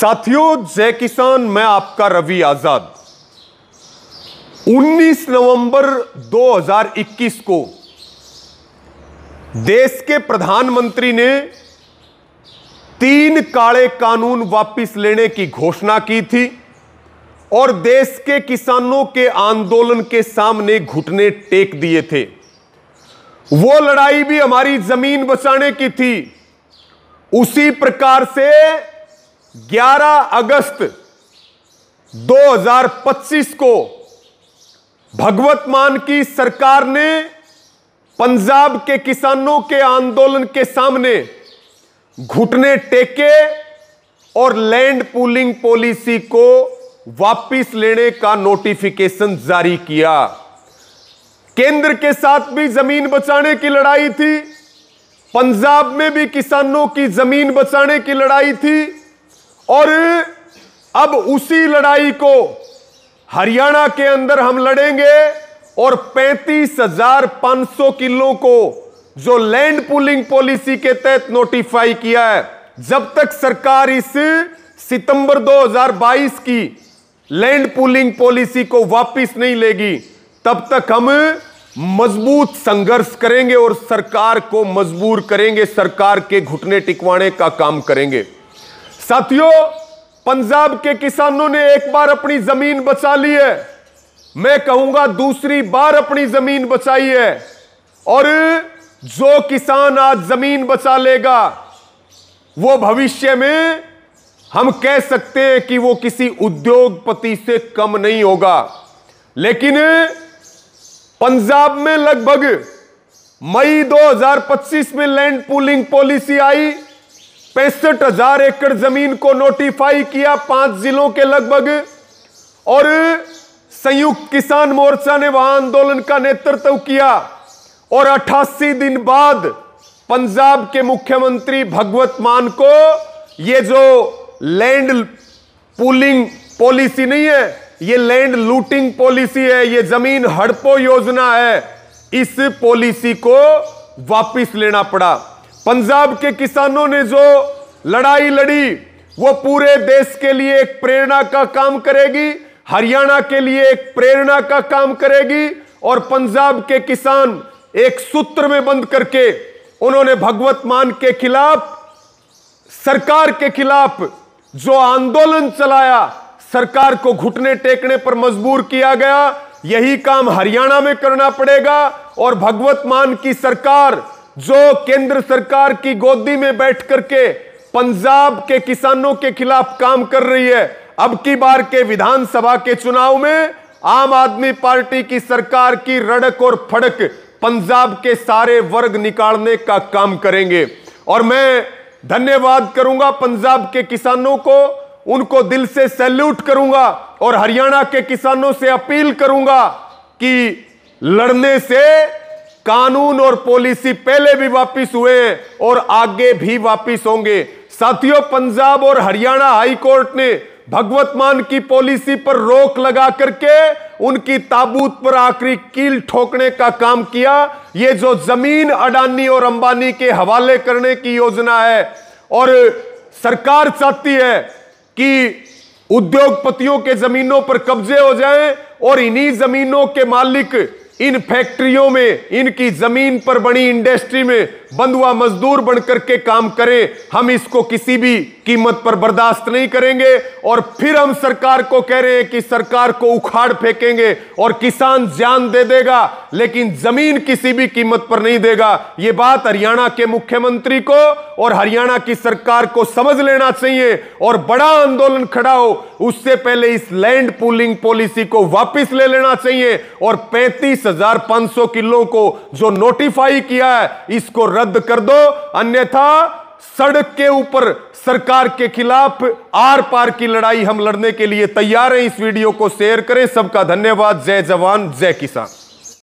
साथियों, जय किसान। मैं आपका रवि आजाद। 19 नवंबर 2021 को देश के प्रधानमंत्री ने 3 काले कानून वापस लेने की घोषणा की थी और देश के किसानों के आंदोलन के सामने घुटने टेक दिए थे। वो लड़ाई भी हमारी जमीन बचाने की थी। उसी प्रकार से 11 अगस्त 2025 को भगवत मान की सरकार ने पंजाब के किसानों के आंदोलन के सामने घुटने टेके और लैंड पूलिंग पॉलिसी को वापस लेने का नोटिफिकेशन जारी किया। केंद्र के साथ भी जमीन बचाने की लड़ाई थी, पंजाब में भी किसानों की जमीन बचाने की लड़ाई थी और अब उसी लड़ाई को हरियाणा के अंदर हम लड़ेंगे और 35,500 किलो को जो लैंड पूलिंग पॉलिसी के तहत नोटिफाई किया है, जब तक सरकार इस सितंबर 2022 की लैंड पूलिंग पॉलिसी को वापस नहीं लेगी, तब तक हम मजबूत संघर्ष करेंगे और सरकार को मजबूर करेंगे, सरकार के घुटने टिकवाने का काम करेंगे। साथियों, पंजाब के किसानों ने एक बार अपनी जमीन बचा ली है, मैं कहूंगा दूसरी बार अपनी जमीन बचाई है। और जो किसान आज जमीन बचा लेगा वो भविष्य में हम कह सकते हैं कि वो किसी उद्योगपति से कम नहीं होगा। लेकिन पंजाब में लगभग मई 2025 में लैंड पूलिंग पॉलिसी आई, 65,000 एकड़ जमीन को नोटिफाई किया 5 जिलों के लगभग, और संयुक्त किसान मोर्चा ने वहां आंदोलन का नेतृत्व किया। और 88 दिन बाद पंजाब के मुख्यमंत्री भगवत मान को ये जो लैंड पूलिंग पॉलिसी नहीं है, ये लैंड लूटिंग पॉलिसी है, ये जमीन हड़पो योजना है, इस पॉलिसी को वापस लेना पड़ा। पंजाब के किसानों ने जो लड़ाई लड़ी वो पूरे देश के लिए एक प्रेरणा का काम करेगी, हरियाणा के लिए एक प्रेरणा का काम करेगी। और पंजाब के किसान एक सूत्र में बंद करके उन्होंने भगवत मान के खिलाफ, सरकार के खिलाफ जो आंदोलन चलाया, सरकार को घुटने टेकने पर मजबूर किया गया, यही काम हरियाणा में करना पड़ेगा। और भगवत मान की सरकार जो केंद्र सरकार की गोदी में बैठ करके पंजाब के किसानों के खिलाफ काम कर रही है, अब की बार के विधानसभा के चुनाव में आम आदमी पार्टी की सरकार की रड़क और फड़क पंजाब के सारे वर्ग निकालने का काम करेंगे। और मैं धन्यवाद करूंगा पंजाब के किसानों को, उनको दिल से सैल्यूट करूंगा और हरियाणा के किसानों से अपील करूंगा कि लड़ने से कानून और पॉलिसी पहले भी वापस हुए हैं और आगे भी वापस होंगे। साथियों, पंजाब और हरियाणा हाई कोर्ट ने भगवत मान की पॉलिसी पर रोक लगा करके उनकी ताबूत पर आखिरी कील ठोकने का काम किया। ये जो जमीन अडानी और अंबानी के हवाले करने की योजना है और सरकार चाहती है कि उद्योगपतियों के जमीनों पर कब्जे हो जाएं और इन्हीं जमीनों के मालिक इन फैक्ट्रियों में, इनकी जमीन पर बनी इंडस्ट्री में बंधुआ मजदूर बनकर के काम करें, हम इसको किसी भी कीमत पर बर्दाश्त नहीं करेंगे। और फिर हम सरकार को कह रहे हैं कि सरकार को उखाड़ फेंकेंगे और किसान जान दे देगा लेकिन जमीन किसी भी कीमत पर नहीं देगा। यह बात हरियाणा के मुख्यमंत्री को और हरियाणा की सरकार को समझ लेना चाहिए और बड़ा आंदोलन खड़ा हो उससे पहले इस लैंड पूलिंग पॉलिसी को वापस ले लेना चाहिए और 35,500 किलो को जो नोटिफाई किया है इसको रद्द कर दो, अन्यथा सड़क के ऊपर सरकार के खिलाफ आर पार की लड़ाई हम लड़ने के लिए तैयार हैं। इस वीडियो को शेयर करें। सबका धन्यवाद। जय जवान, जय किसान।